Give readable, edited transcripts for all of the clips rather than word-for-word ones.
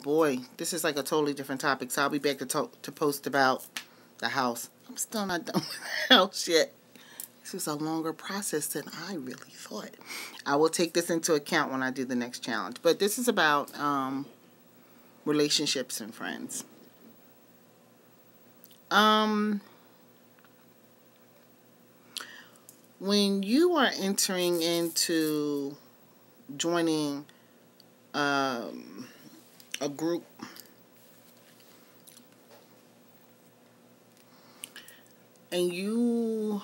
boy, this is like a totally different topic, so I'll be back to post about the house. I'm still not done with the house yet. This is a longer process than I really thought. I will take this into account when I do the next challenge. But this is about relationships and friends. When you are entering into joining a group, and your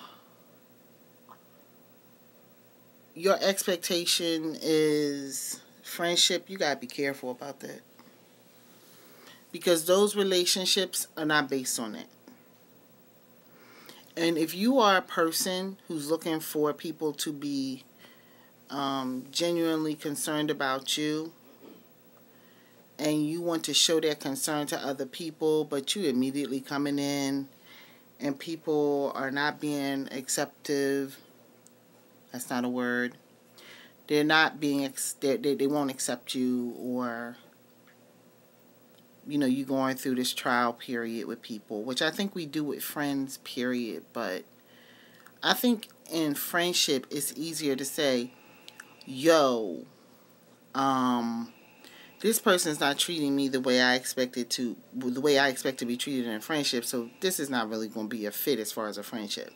expectation is friendship, you gotta be careful about that, because those relationships are not based on it. And if you are a person who's looking for people to be genuinely concerned about you, and you want to show that concern to other people, but you immediately coming in and people are not being acceptive, that's not a word, they're not being, they won't accept you, or you going through this trial period with people, which I think we do with friends, period. But I think in friendship, it's easier to say, yo, this person's not treating me the way I expect to be treated in friendship, so this is not really going to be a fit as far as a friendship.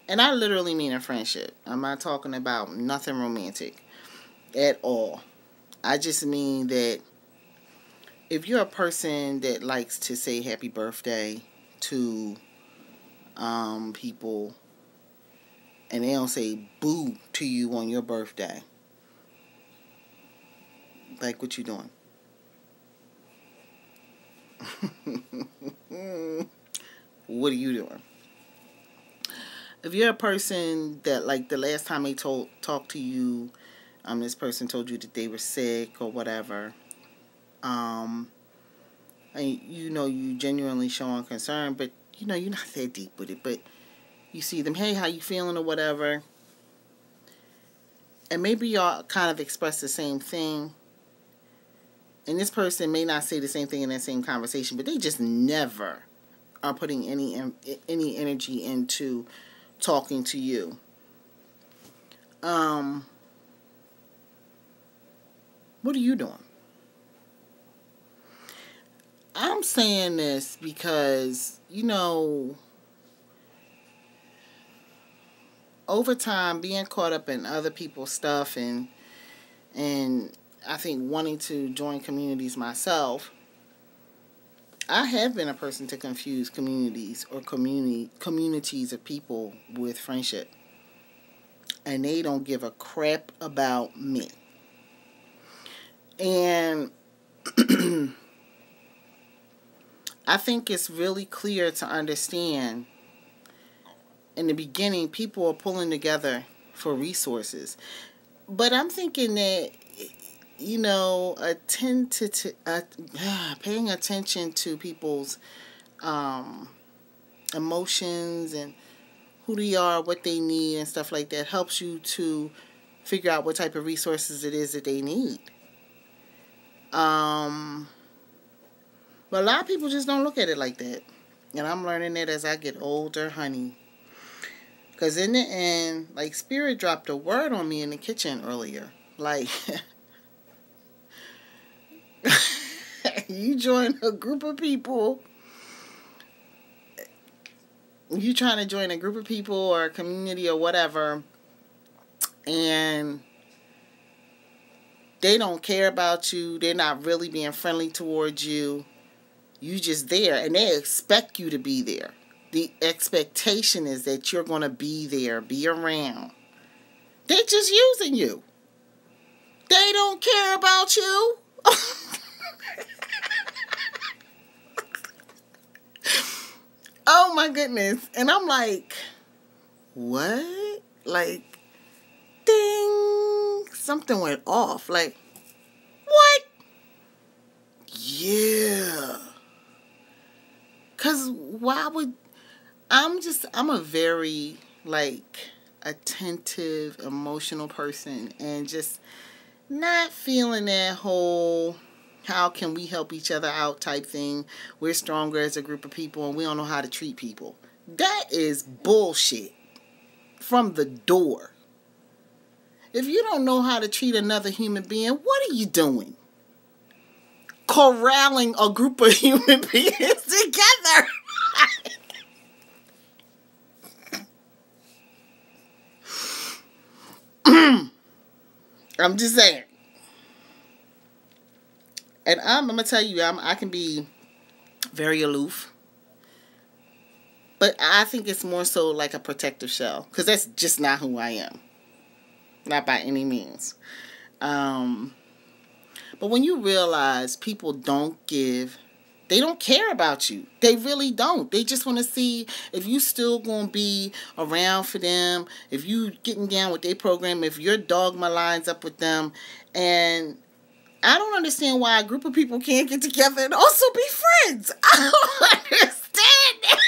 And I literally mean a friendship. I'm not talking about nothing romantic at all. I just mean that if you're a person that likes to say happy birthday to people, and they don't say boo to you on your birthday, like, what you doing? What are you doing? If you're a person that, like, the last time they talked to you, this person told you that they were sick or whatever, and you genuinely showing concern, but you're not that deep with it, but you see them, hey, how you feeling or whatever, and maybe y'all kind of express the same thing, and this person may not say the same thing in that same conversation, but they just never are putting any energy into talking to you. What are you doing? I'm saying this because, over time, being caught up in other people's stuff and I think wanting to join communities myself, I have been a person to confuse communities or communities of people with friendship. And they don't give a crap about me. And I think it's really clear to understand in the beginning people are pulling together for resources. But I'm thinking that, paying attention to people's emotions and who they are, what they need, and stuff like that helps you to figure out what type of resources it is that they need. But a lot of people just don't look at it like that. And I'm learning that as I get older, honey. Because in the end, like, Spirit dropped a word on me in the kitchen earlier. Like, you join a group of people, you trying to join a group of people or a community or whatever, and they don't care about you, they're not really being friendly towards you, you just there, and they expect you to be there. The expectation is that you're going to be there, be around. They're just using you. They don't care about you. Oh my goodness. And I'm like, what? Like, ding, something went off. Like, what? Yeah. Because why would... I'm a very, like, attentive, emotional person, and just not feeling that whole how can we help each other out type thing. We're stronger as a group of people and we don't know how to treat people. That is bullshit from the door. If you don't know how to treat another human being, what are you doing? Corralling a group of human beings together. I'm just saying. And I'm going to tell you, I can be very aloof. But I think it's more so like a protective shell. Because that's just not who I am. Not by any means. But when you realize people they don't care about you. They really don't. They just want to see if you still going to be around for them, if you getting down with their program, if your dogma lines up with them. And I don't understand why a group of people can't get together and also be friends. I don't understand that.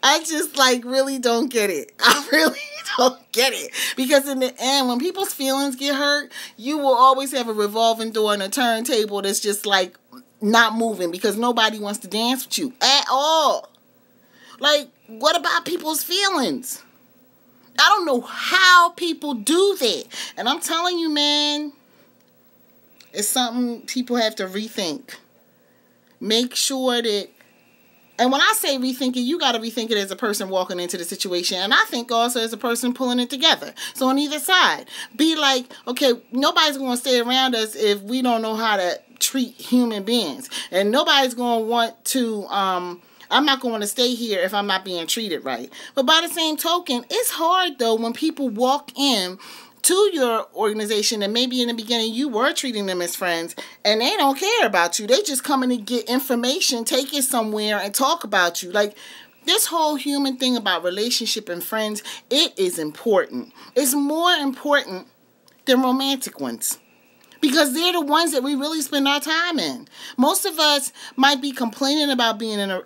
I just really don't get it. I really don't get it. Because in the end, when people's feelings get hurt, you will always have a revolving door and a turntable that's just not moving because nobody wants to dance with you at all. What about people's feelings? I don't know how people do that. And I'm telling you, man, it's something people have to rethink. Make sure that. And when I say rethinking, you got to rethink it as a person walking into the situation. And I think also as a person pulling it together. So on either side, be like, okay, nobody's going to stay around us if we don't know how to treat human beings. And nobody's going to want to, I'm not going to stay here if I'm not being treated right. But by the same token, it's hard though when people walk in to your organization and maybe in the beginning you were treating them as friends and they don't care about you. They just coming to get information, take it somewhere and talk about you. This whole human thing about relationship and friends, it is important. It's more important than romantic ones. Because they're the ones that we really spend our time in. Most of us might be complaining about being in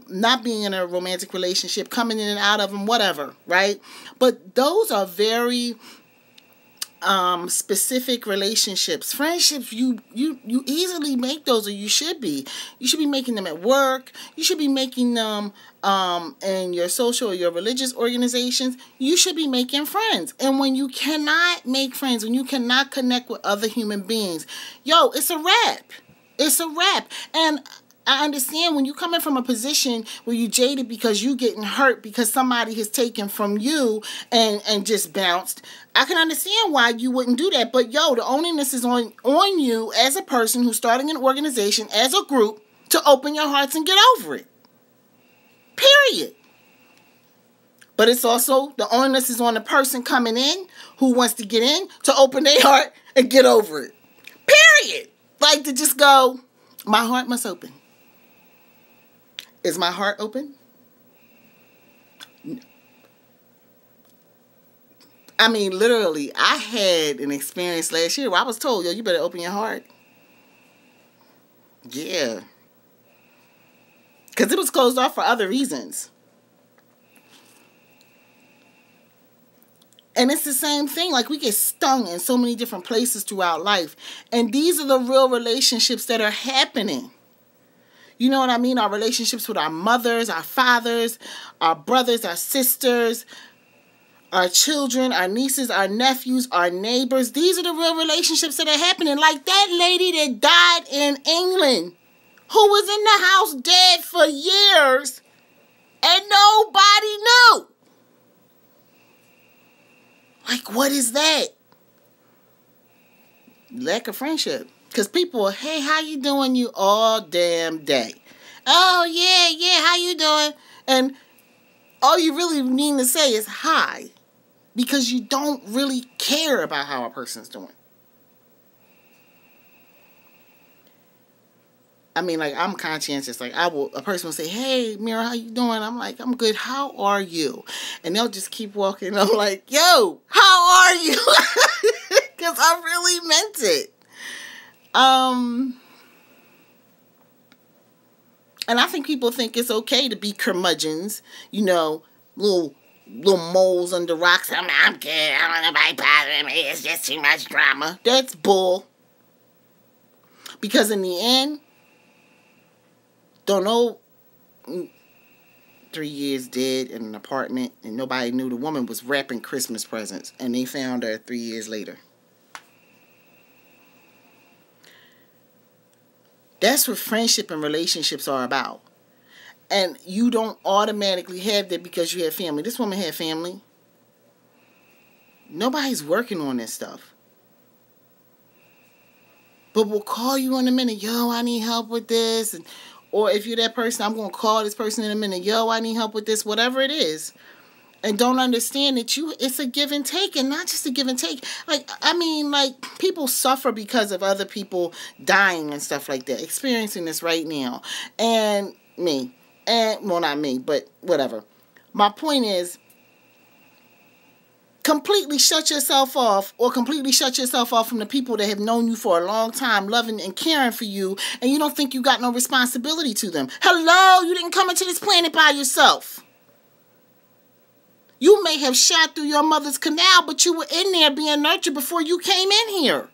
not being in a romantic relationship, coming in and out of them, whatever, right? But those are very specific relationships. Friendships, you easily make those, or you should be. You should be making them at work. You should be making them in your social or your religious organizations. You should be making friends. And when you cannot make friends, when you cannot connect with other human beings, it's a wrap. It's a wrap. And I understand when you coming from a position where you jaded because you getting hurt because somebody has taken from you and just bounced. I can understand why you wouldn't do that. But the onus is on you as a person who's starting an organization, as a group, to open your hearts and get over it. Period. But it's also the onus is on the person coming in who wants to get in to open their heart and get over it. Period. To just go, my heart must open. Is my heart open? I mean, literally, I had an experience last year where I was told, you better open your heart. Yeah. Because it was closed off for other reasons. And it's the same thing. We get stung in so many different places throughout life. And these are the real relationships that are happening. You know what I mean? Our relationships with our mothers, our fathers, our brothers, our sisters, our children, our nieces, our nephews, our neighbors. These are the real relationships that are happening. Like that lady that died in England, who was in the house dead for years, and nobody knew. What is that? Lack of friendship. Because people, hey, how you doing? You all damn day. Oh, yeah, how you doing? And all you really need to say is hi. Because you don't really care about how a person's doing. I mean, I'm conscientious. A person will say, hey, Mira, how you doing? I'm like, I'm good. How are you? And they'll just keep walking. I'm like, yo, how are you? Because I really meant it. And I think people think it's okay to be curmudgeons, little moles under rocks. I'm good. I don't want nobody bothering me. It's just too much drama. That's bull. Because in the end, don't know, 3 years dead in an apartment, and nobody knew the woman was wrapping Christmas presents, and they found her 3 years later. That's what friendship and relationships are about. And you don't automatically have that because you have family. This woman had family. Nobody's working on this stuff. But we'll call you in a minute. Yo, I need help with this. Or if you're that person, I'm going to call this person in a minute. Yo, I need help with this. Whatever it is. And don't understand that it's a give and take, and not just a give and take. People suffer because of other people dying and stuff like that. Experiencing this right now. And me. Well, not me, but whatever. My point is, completely shut yourself off, or completely shut yourself off from the people that have known you for a long time, loving and caring for you, and you don't think you got no responsibility to them. Hello, you didn't come into this planet by yourself. You may have shot through your mother's canal, but you were in there being nurtured before you came in here.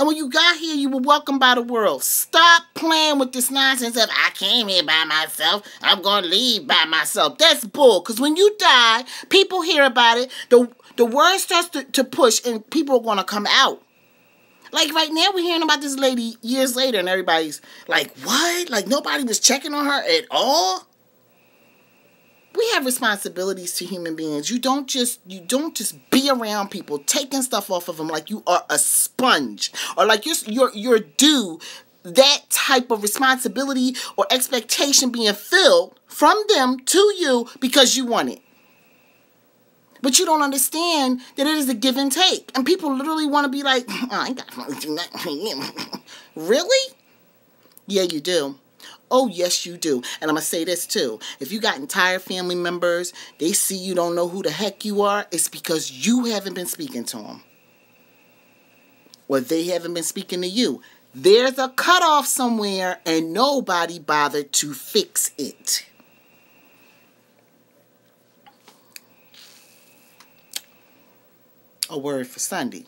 And when you got here, you were welcomed by the world. Stop playing with this nonsense of, I came here by myself, I'm going to leave by myself. That's bull. Because when you die, people hear about it, the word starts to push, and people are going to come out. Like right now, we're hearing about this lady years later, and everybody's like, what? Like nobody was checking on her at all? We have responsibilities to human beings. You don't just be around people taking stuff off of them like you are a sponge, or like you're due that type of responsibility or expectation being filled from them to you because you want it. But you don't understand that it is a give and take, and people literally want to be like, oh, I ain't got to do nothing. Really? Yeah, you do. Oh, yes, you do. And I'm going to say this, too. If you got entire family members, they see you don't know who the heck you are, it's because you haven't been speaking to them. Or they haven't been speaking to you. There's a cutoff somewhere, and nobody bothered to fix it. A word for Sunday.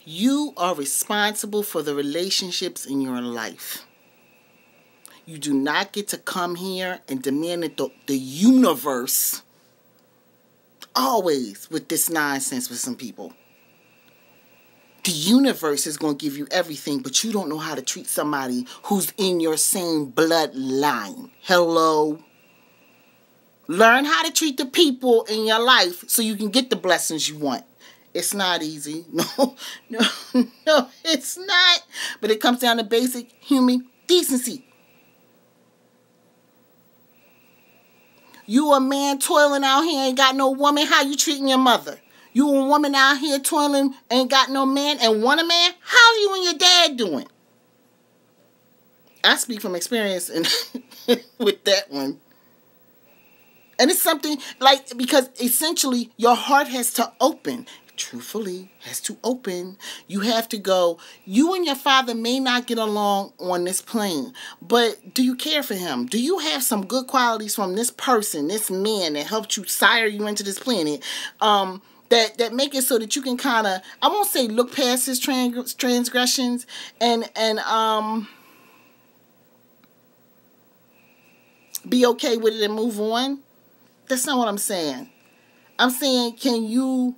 You are responsible for the relationships in your life. You do not get to come here and demand that the universe, always with this nonsense with some people. The universe is going to give you everything, but you don't know how to treat somebody who's in your same bloodline. Hello? Learn how to treat the people in your life so you can get the blessings you want. It's not easy. No, it's not. But it comes down to basic human decency. You a man toiling out here, ain't got no woman, how you treating your mother? You a woman out here toiling, ain't got no man, and want a man? How you and your dad doing? I speak from experience and with that one. And it's something like, because essentially your heart has to open. Truthfully, has to open. You have to go, you and your father may not get along on this plane, but do you care for him? Do you have some good qualities from this person, this man that helped you sire you into this planet, that make it so that you can kind of, I won't say look past his transgressions and be okay with it and move on? That's not what I'm saying. I'm saying, can you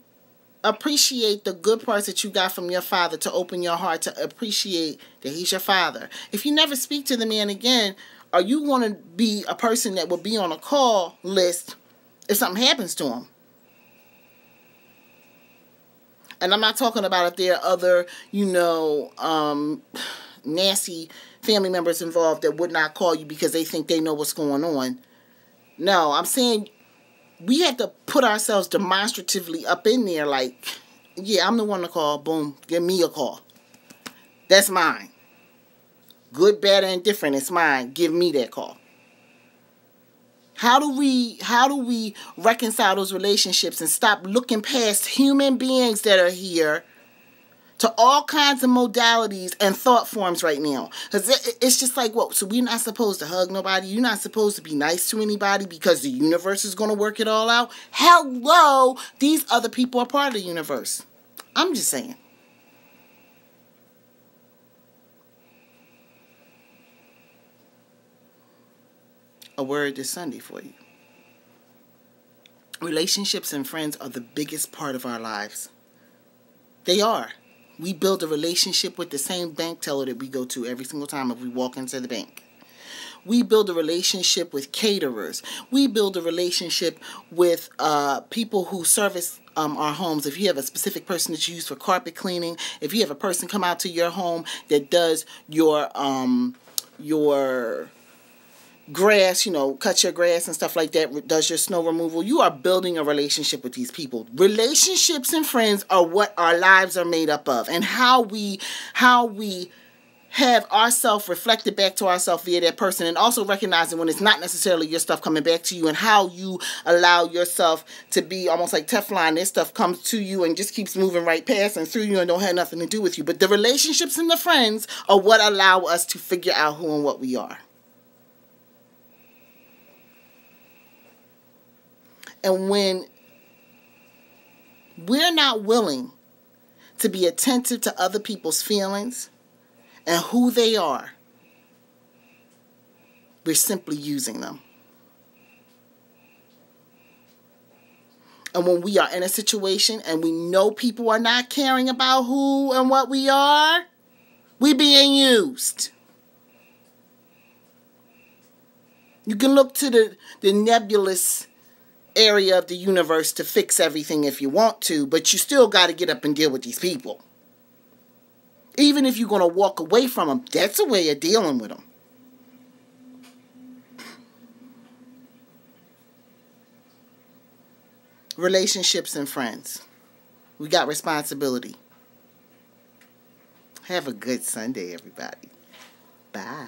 appreciate the good parts that you got from your father, to open your heart to appreciate that he's your father? If you never speak to the man again, are you going to be a person that will be on a call list if something happens to him? And I'm not talking about if there are other, nasty family members involved that would not call you because they think they know what's going on. No, I'm saying we have to put ourselves demonstratively up in there like, yeah, I'm the one to call. Boom, give me a call. That's mine. Good, bad, or indifferent, it's mine. Give me that call. How do we reconcile those relationships and stop looking past human beings that are here to all kinds of modalities and thought forms right now? Because it's just like, what? So we're not supposed to hug nobody? You're not supposed to be nice to anybody because the universe is going to work it all out? Hello! These other people are part of the universe. I'm just saying. a word this Sunday for you. Relationships and friends are the biggest part of our lives. They are. We build a relationship with the same bank teller that we go to every single time if we walk into the bank. We build a relationship with caterers. We build a relationship with people who service our homes. If you have a specific person that you use for carpet cleaning, if you have a person come out to your home that does your grass, cuts your grass and stuff like that, does your snow removal, you are building a relationship with these people. Relationships and friends are what our lives are made up of, and how we have ourselves reflected back to ourselves via that person, and also recognizing when it's not necessarily your stuff coming back to you, and how you allow yourself to be almost like Teflon. This stuff comes to you and just keeps moving right past and through you and don't have nothing to do with you. But the relationships and the friends are what allow us to figure out who and what we are. And when we're not willing to be attentive to other people's feelings and who they are, we're simply using them. And when we are in a situation and we know people are not caring about who and what we are, we're being used. You can look to the nebulous area of the universe to fix everything if you want to, but you still got to get up and deal with these people. Even if you're going to walk away from them, that's a way of dealing with them. Relationships and friends. We got responsibility. Have a good Sunday, everybody. Bye.